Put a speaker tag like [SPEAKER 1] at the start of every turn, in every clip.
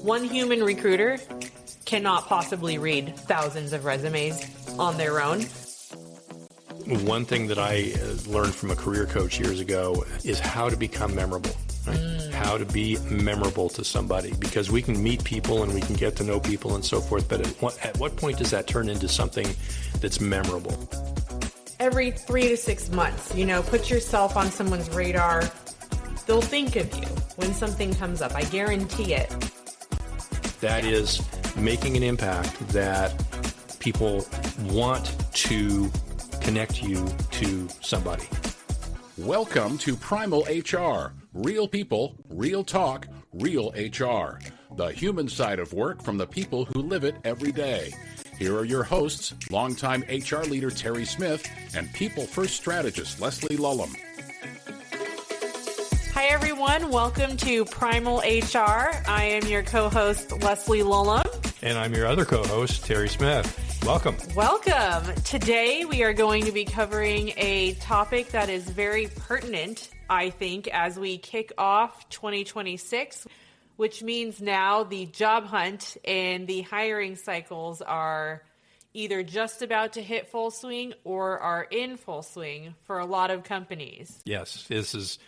[SPEAKER 1] one human recruiter cannot possibly read thousands of resumes on their own.
[SPEAKER 2] One thing that I learned from a career coach years ago is how to become memorable. Right? How to be memorable to somebody, because we can meet people and we can get to know people and so forth, but at what point does that turn into something that's memorable?
[SPEAKER 1] Every 3 to 6 months, put yourself on someone's radar. They'll think of you when something comes up. I guarantee it.
[SPEAKER 2] That is making an impact that people want to connect you to somebody.
[SPEAKER 3] Welcome to Primal HR. Real people, real talk, real HR. The human side of work from the people who live it every day. Here are your hosts, longtime HR leader Terry Smith and People First strategist Leslie Lulham.
[SPEAKER 1] Hi everyone, welcome to Primal HR. I am your co-host Leslie Lulham.
[SPEAKER 2] And I'm your other co-host, Terry Smith. Welcome.
[SPEAKER 1] Welcome. Today we are going to be covering a topic that is very pertinent, I think, as we kick off 2026, which means now the job hunt and the hiring cycles are either just about to hit full swing or are in full swing for a lot of companies.
[SPEAKER 2] Yes, this is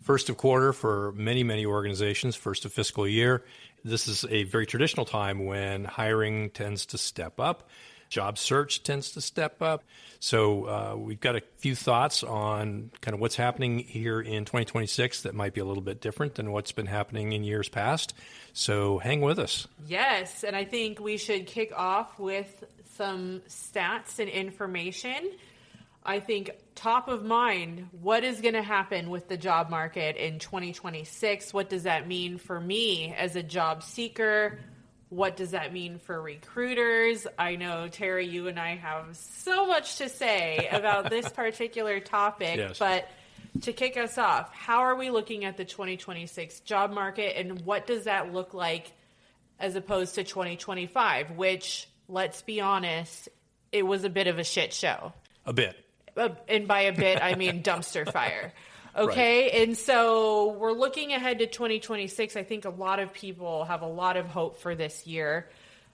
[SPEAKER 2] first of quarter for many, many organizations, first of fiscal year. This is a very traditional time when hiring tends to step up. Job search tends to step up. So we've got a few thoughts on kind of what's happening here in 2026 that might be a little bit different than what's been happening in years past. So hang with us.
[SPEAKER 1] Yes, and I think we should kick off with some stats and information. I think top of mind, what is going to happen with the job market in 2026? What does that mean for me as a job seeker? What does that mean for recruiters? I know, Terry, you and I have so much to say about this particular topic,
[SPEAKER 2] yes.
[SPEAKER 1] But to kick us off, how are we looking at the 2026 job market, and what does that look like as opposed to 2025, which, let's be honest, it was a bit of a shit show.
[SPEAKER 2] A bit.
[SPEAKER 1] And by a bit, I mean dumpster fire. Okay,
[SPEAKER 2] right.
[SPEAKER 1] And so we're looking ahead to 2026. I think a lot of people have a lot of hope for this year.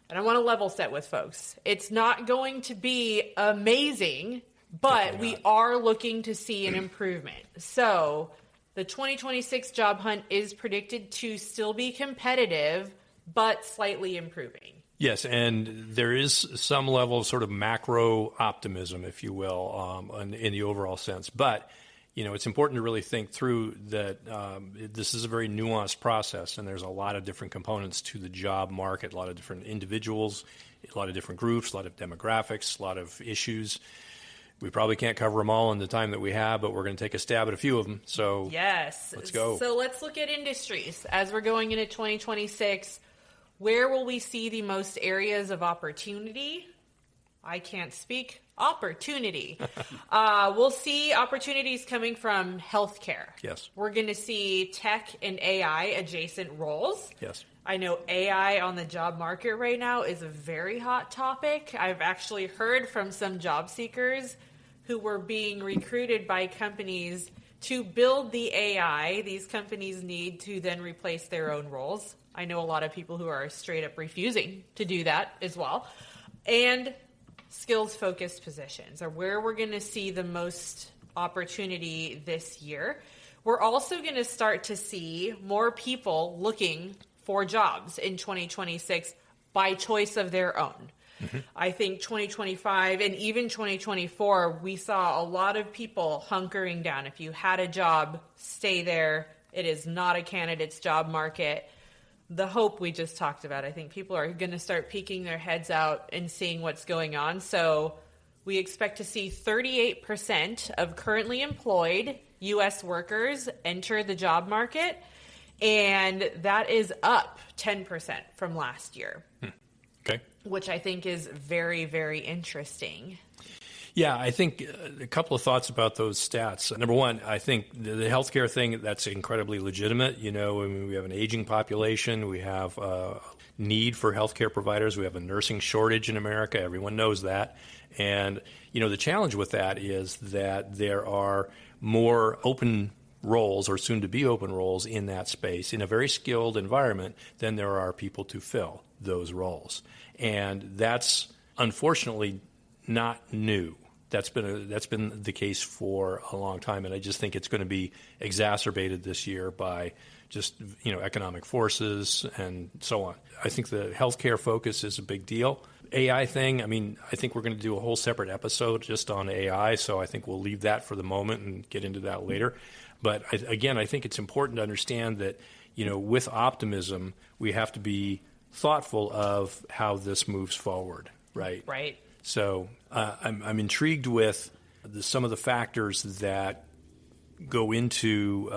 [SPEAKER 1] And I want to level set with folks. It's not going to be amazing, but we are looking to see an improvement. So the 2026 job hunt is predicted to still be competitive, but slightly improving.
[SPEAKER 2] Yes, and there is some level of sort of macro optimism, if you will, in the overall sense. But it's important to really think through that this is a very nuanced process, and there's a lot of different components to the job market, a lot of different individuals, a lot of different groups, a lot of demographics, a lot of issues. We probably can't cover them all in the time that we have, but we're going to take a stab at a few of them. So
[SPEAKER 1] yes,
[SPEAKER 2] let's go.
[SPEAKER 1] So let's look at industries. As we're going into 2026, where will we see the most areas of opportunity? I can't speak. Opportunity. We'll see opportunities coming from healthcare.
[SPEAKER 2] Yes.
[SPEAKER 1] We're going to see tech and AI adjacent roles.
[SPEAKER 2] Yes.
[SPEAKER 1] I know AI on the job market right now is a very hot topic. I've actually heard from some job seekers who were being recruited by companies to build the AI these companies need to then replace their own roles. I know a lot of people who are straight up refusing to do that as well. And skills-focused positions are where we're going to see the most opportunity this year. We're also going to start to see more people looking for jobs in 2026 by choice of their own. Mm-hmm. I think 2025 and even 2024, we saw a lot of people hunkering down. If you had a job, stay there. It is not a candidate's job market. The hope we just talked about, I think people are going to start peeking their heads out and seeing what's going on. So we expect to see 38% of currently employed U.S. workers enter the job market, and that is up 10% from last year.
[SPEAKER 2] Okay.
[SPEAKER 1] Which I think is very, very interesting.
[SPEAKER 2] Yeah, I think a couple of thoughts about those stats. Number one, I think the healthcare thing, that's incredibly legitimate. I mean, we have an aging population. We have a need for healthcare providers. We have a nursing shortage in America. Everyone knows that. And, the challenge with that is that there are more open roles or soon to be open roles in that space in a very skilled environment than there are people to fill those roles. And that's unfortunately not new. That's been the case for a long time, and I just think it's going to be exacerbated this year by just economic forces and so on. I think the healthcare focus is a big deal. AI thing, I think we're going to do a whole separate episode just on AI, so I think we'll leave that for the moment and get into that later. But again, I think it's important to understand that, with optimism, we have to be thoughtful of how this moves forward, right?
[SPEAKER 1] Right.
[SPEAKER 2] So I'm intrigued with some of the factors that go into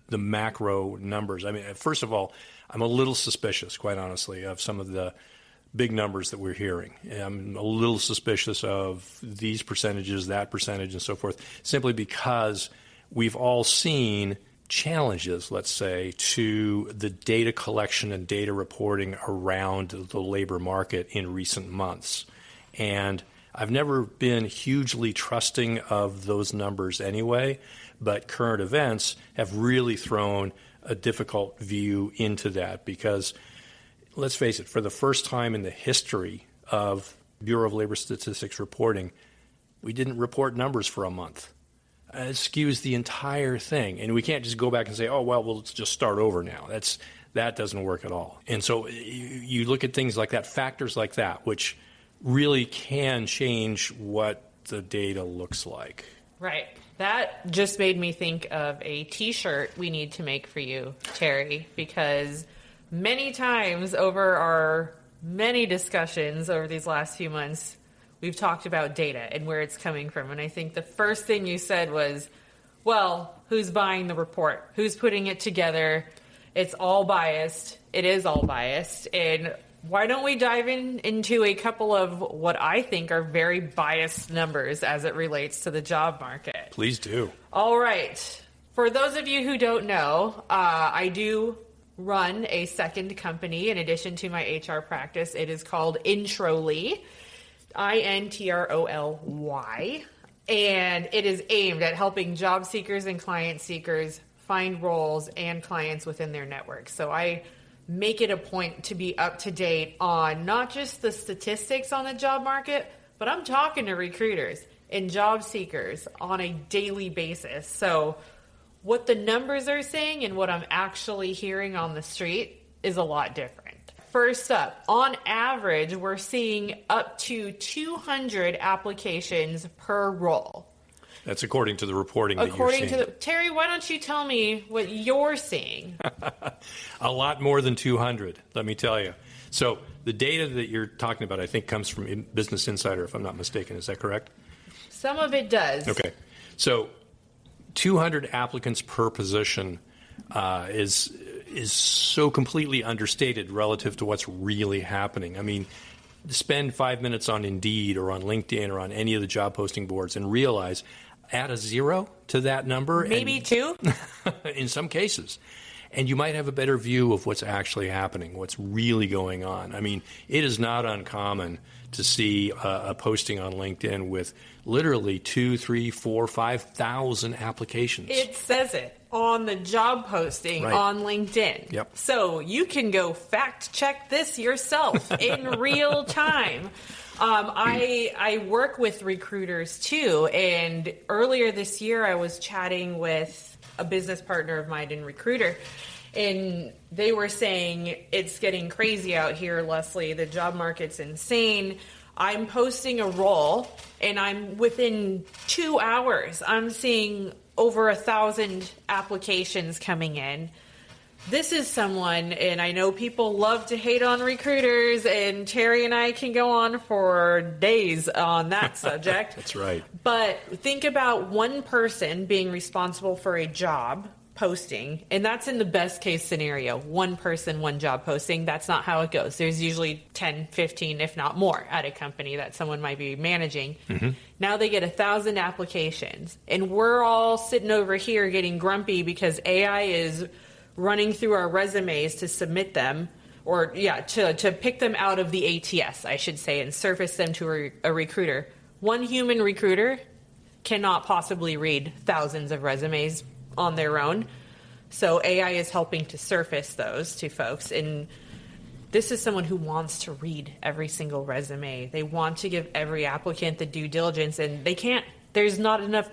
[SPEAKER 2] the macro numbers. First of all, I'm a little suspicious, quite honestly, of some of the big numbers that we're hearing. I'm a little suspicious of these percentages, that percentage, and so forth, simply because we've all seen challenges, let's say, to the data collection and data reporting around the labor market in recent months. And I've never been hugely trusting of those numbers anyway, but current events have really thrown a difficult view into that because, let's face it, for the first time in the history of Bureau of Labor Statistics reporting, we didn't report numbers for a month. It skews the entire thing. And we can't just go back and say, oh, well, let's just start over now. That doesn't work at all. And so you look at things like that, factors like that, which really can change what the data looks like.
[SPEAKER 1] Right. That just made me think of a T-shirt we need to make for you, Terry, because many times over our many discussions over these last few months, we've talked about data and where it's coming from. And I think the first thing you said was, well, who's buying the report? Who's putting it together? It's all biased. It is all biased. And why don't we dive into a couple of what I think are very biased numbers as it relates to the job market?
[SPEAKER 2] Please do.
[SPEAKER 1] All right. For those of you who don't know, I do run a second company in addition to my HR practice. It is called Introly, INTROLY, and it is aimed at helping job seekers and client seekers find roles and clients within their network. So I make it a point to be up to date on not just the statistics on the job market, but I'm talking to recruiters and job seekers on a daily basis. So what the numbers are saying and what I'm actually hearing on the street is a lot different. First up, on average, we're seeing up to 200 applications per role.
[SPEAKER 2] That's according to the reporting that you're seeing.
[SPEAKER 1] Terry, why don't you tell me what you're seeing?
[SPEAKER 2] A lot more than 200, let me tell you. So the data that you're talking about, I think, comes from Business Insider, if I'm not mistaken. Is that correct?
[SPEAKER 1] Some of it does.
[SPEAKER 2] Okay. So 200 applicants per position is so completely understated relative to what's really happening. Spend 5 minutes on Indeed or on LinkedIn or on any of the job posting boards and realize, add a zero to that number.
[SPEAKER 1] Maybe two?
[SPEAKER 2] In some cases. And you might have a better view of what's actually happening, what's really going on. It is not uncommon to see a posting on LinkedIn with literally 2,000, 3,000, 4,000, 5,000 applications.
[SPEAKER 1] It says it on the job posting on LinkedIn.
[SPEAKER 2] Yep.
[SPEAKER 1] So you can go fact check this yourself in real time. I work with recruiters too, and earlier this year I was chatting with a business partner of mine in Recruiter, and they were saying it's getting crazy out here, Leslie. The job market's insane. I'm posting a role, and I'm within 2 hours, I'm seeing over 1,000 applications coming in. This is someone, and I know people love to hate on recruiters, and Terry and I can go on for days on that subject.
[SPEAKER 2] That's right.
[SPEAKER 1] But think about one person being responsible for a job posting, and that's in the best case scenario. One person, one job posting. That's not how it goes. There's usually 10, 15, if not more at a company that someone might be managing. Mm-hmm. Now they get 1,000 applications, and we're all sitting over here getting grumpy because AI is running through our resumes to submit them, or to pick them out of the ATS, I should say, and surface them to a recruiter. One human recruiter cannot possibly read thousands of resumes on their own. So AI is helping to surface those to folks. And this is someone who wants to read every single resume. They want to give every applicant the due diligence, and they can't. There's not enough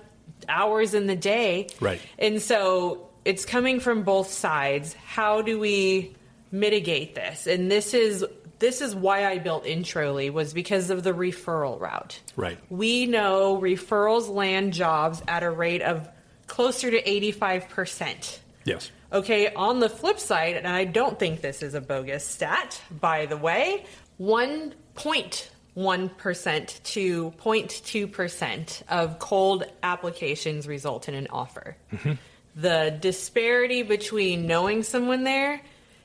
[SPEAKER 1] hours in the day.
[SPEAKER 2] Right.
[SPEAKER 1] And so it's coming from both sides. How do we mitigate this? And this is why I built Introly, was because of the referral route.
[SPEAKER 2] Right.
[SPEAKER 1] We know referrals land jobs at a rate of closer to 85%.
[SPEAKER 2] Yes.
[SPEAKER 1] Okay, on the flip side, and I don't think this is a bogus stat, by the way, 1.1% to 0.2% of cold applications result in an offer. Mm-hmm. The disparity between knowing someone there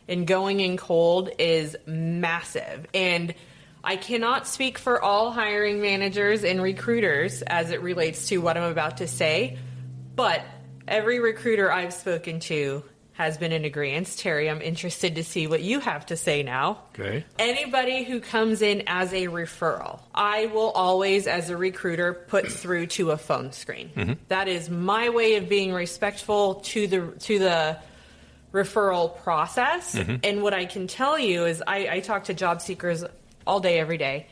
[SPEAKER 1] and going in cold is massive. And I cannot speak for all hiring managers and recruiters as it relates to what I'm about to say, but every recruiter I've spoken to has been in agreement. Terry, I'm interested to see what you have to say now.
[SPEAKER 2] Okay.
[SPEAKER 1] Anybody who comes in as a referral, I will always, as a recruiter, put through to a phone screen. Mm-hmm. That is my way of being respectful to the referral process. Mm-hmm. And what I can tell you is I talk to job seekers all day, every day.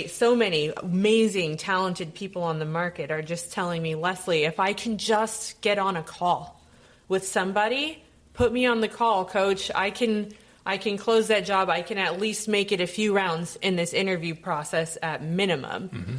[SPEAKER 1] So many amazing, talented people on the market are just telling me, Leslie, if I can just get on a call with somebody, put me on the call, coach. I can close that job. I can at least make it a few rounds in this interview process at minimum. Mm-hmm.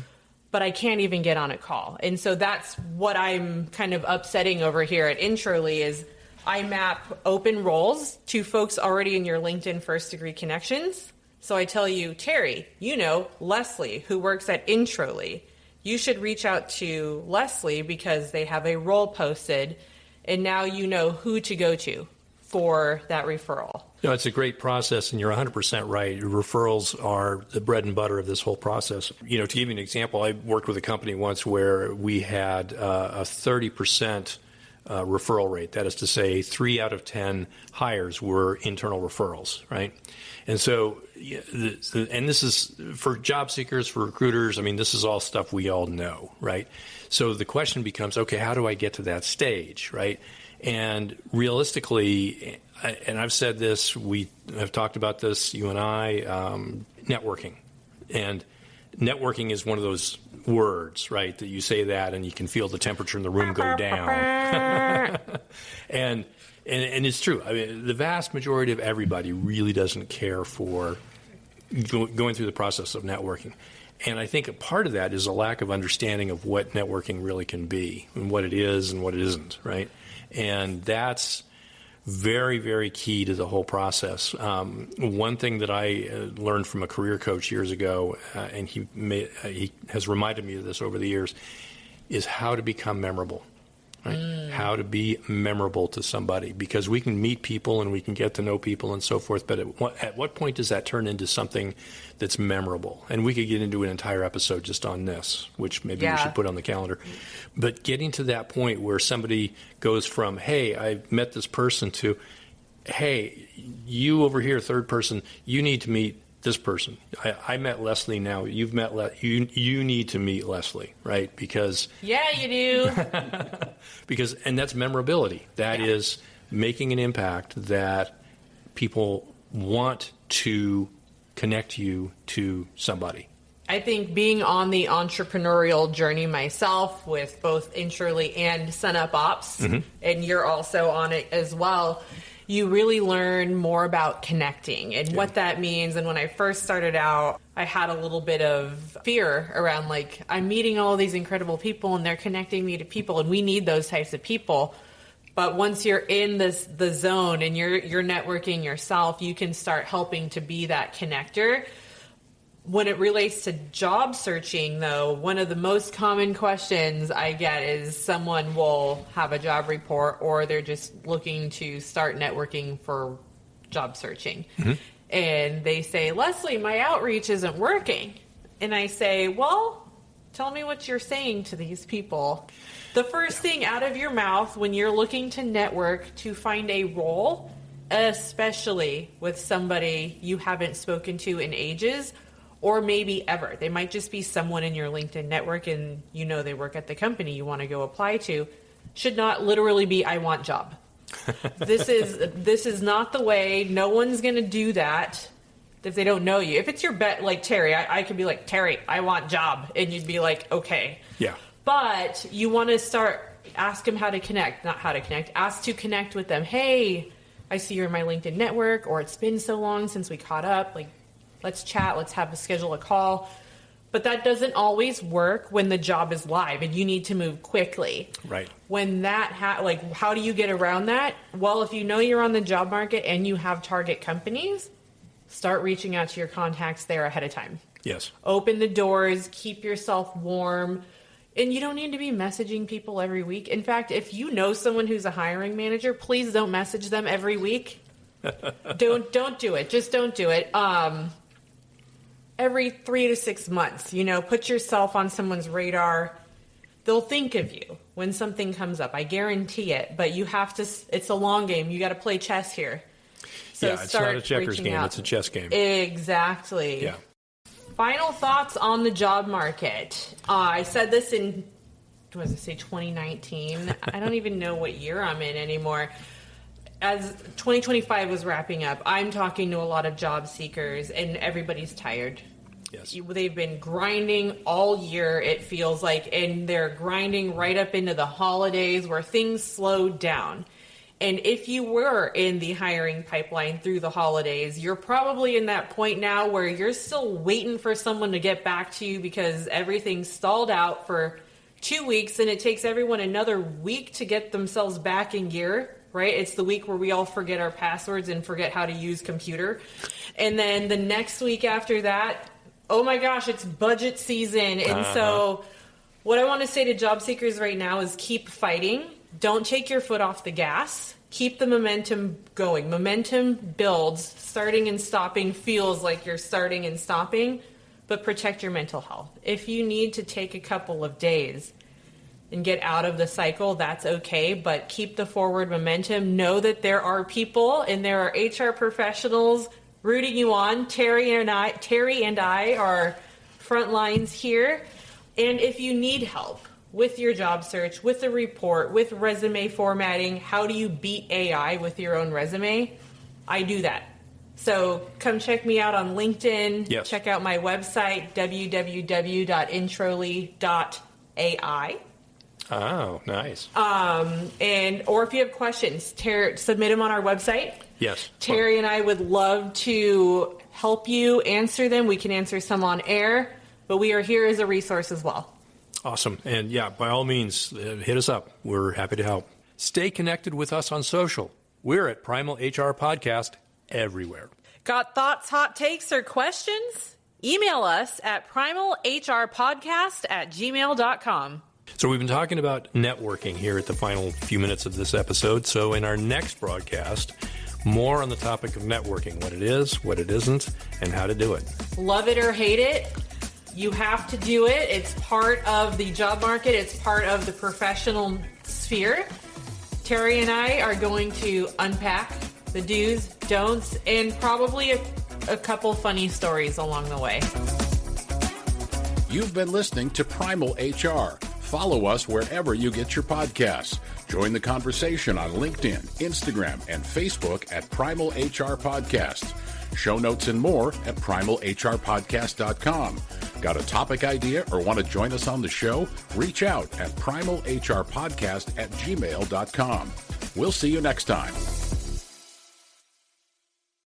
[SPEAKER 1] But I can't even get on a call. And so that's what I'm kind of upsetting over here at Introly is I map open roles to folks already in your LinkedIn first degree connections. So I tell you, Terry, you know Leslie, who works at Introly. You should reach out to Leslie because they have a role posted, and now you know who to go to for that referral.
[SPEAKER 2] No, it's a great process, and you're 100% right. Referrals are the bread and butter of this whole process. You know, to give you an example, I worked with a company once where we had a 30% referral rate. That is to say, 3 out of 10 hires were internal referrals, right? And so, and this is for job seekers, for recruiters, I mean, this is all stuff we all know, right? So the question becomes, okay, how do I get to that stage, right? And realistically, and I've said this, we have talked about this, you and I, networking. And networking is one of those words, right, that you say that and you can feel the temperature in the room go down. And it's true. I mean, the vast majority of everybody really doesn't care for going through the process of networking. And I think a part of that is a lack of understanding of what networking really can be and what it is and what it isn't, right? And that's very, very key to the whole process. One thing that I learned from a career coach years ago, and he has reminded me of this over the years, is how to become memorable. Right? How to be memorable to somebody, because we can meet people and we can get to know people and so forth, but at what point does that turn into something that's memorable? And we could get into an entire episode just on this, which maybe we should put on the calendar. But getting to that point where somebody goes from, hey, I met this person, to, hey, you over here, third person, you need to meet this person. I met Leslie now. You've met you need to meet Leslie, right? Because
[SPEAKER 1] yeah, you do.
[SPEAKER 2] And that's memorability. That is making an impact that people want to connect you to somebody.
[SPEAKER 1] I think being on the entrepreneurial journey myself with both Introly and Sunup Ops, mm-hmm. and you're also on it as well, you really learn more about connecting and what that means. And when I first started out, I had a little bit of fear around, like, I'm meeting all these incredible people and they're connecting me to people, and we need those types of people. But once you're in the zone and you're networking yourself, you can start helping to be that connector. When it relates to job searching, though, one of the most common questions I get is someone will have a job report, or they're just looking to start networking for job searching. Mm-hmm. And they say, Leslie, my outreach isn't working. And I say, well, tell me what you're saying to these people. The first thing out of your mouth when you're looking to network to find a role, especially with somebody you haven't spoken to in ages, or maybe ever. They might just be someone in your LinkedIn network and you know they work at the company you want to go apply to. should not literally be, I want job. This is not the way. No one's going to do that if they don't know you. If it's your bet, like Terry, I could be like, Terry, I want job. And you'd be like, okay.
[SPEAKER 2] Yeah.
[SPEAKER 1] But you want to ask them how to connect, not how to connect. Ask to connect with them. Hey, I see you're in my LinkedIn network, or it's been so long since we caught up. Like, let's chat. Let's schedule a call. But that doesn't always work when the job is live and you need to move quickly.
[SPEAKER 2] Right.
[SPEAKER 1] When that, how do you get around that? Well, if you know you're on the job market and you have target companies, start reaching out to your contacts there ahead of time.
[SPEAKER 2] Yes.
[SPEAKER 1] Open the doors, keep yourself warm. And you don't need to be messaging people every week. In fact, if you know someone who's a hiring manager, please don't message them every week. Don't do it. Just don't do it. Every 3 to 6 months, put yourself on someone's radar. They'll think of you when something comes up. I guarantee it. But you have to, it's a long game. You got to play chess here. So
[SPEAKER 2] yeah, it's not a checkers game. It's a chess game.
[SPEAKER 1] Exactly.
[SPEAKER 2] Yeah.
[SPEAKER 1] Final thoughts on the job market. I said this in, 2019? I don't even know what year I'm in anymore. As 2025 was wrapping up, I'm talking to a lot of job seekers, and everybody's tired.
[SPEAKER 2] Yes.
[SPEAKER 1] They've been grinding all year, it feels like, and they're grinding right up into the holidays where things slowed down. And if you were in the hiring pipeline through the holidays, you're probably in that point now where you're still waiting for someone to get back to you because everything's stalled out for 2 weeks and it takes everyone another week to get themselves back in gear, right? It's the week where we all forget our passwords and forget how to use computer. And then the next week after that, oh my gosh, it's budget season. And so what I want to say to job seekers right now is keep fighting. Don't take your foot off the gas. Keep the momentum going. Momentum builds. Starting and stopping feels like you're starting and stopping, but protect your mental health. If you need to take a couple of days and get out of the cycle, that's okay, but keep the forward momentum. Know that there are people and there are HR professionals rooting you on. Terry and I are front lines here. And if you need help with your job search, with the report, with resume formatting, how do you beat AI with your own resume? I do that. So come check me out on LinkedIn.
[SPEAKER 2] Yes.
[SPEAKER 1] Check out my website, www.introly.ai.
[SPEAKER 2] Oh, nice.
[SPEAKER 1] Or if you have questions, submit them on our website.
[SPEAKER 2] Yes.
[SPEAKER 1] Terry and I would love to help you answer them. We can answer some on air, but we are here as a resource as well.
[SPEAKER 2] Awesome. And yeah, by all means, hit us up. We're happy to help. Stay connected with us on social. We're at Primal HR Podcast everywhere.
[SPEAKER 1] Got thoughts, hot takes, or questions? Email us at primalhrpodcast@gmail.com.
[SPEAKER 2] So we've been talking about networking here at the final few minutes of this episode. So in our next broadcast, more on the topic of networking, what it is, what it isn't, and how to do it.
[SPEAKER 1] Love it or hate it, you have to do it. It's part of the job market. It's part of the professional sphere. Terry and I are going to unpack the do's, don'ts, and probably a couple funny stories along the way.
[SPEAKER 3] You've been listening to Primal HR. Follow us wherever you get your podcasts. Join the conversation on LinkedIn, Instagram, and Facebook at Primal HR Podcast. Show notes and more at primalhrpodcast.com. Got a topic idea or want to join us on the show? Reach out at primalhrpodcast@gmail.com. We'll see you next time.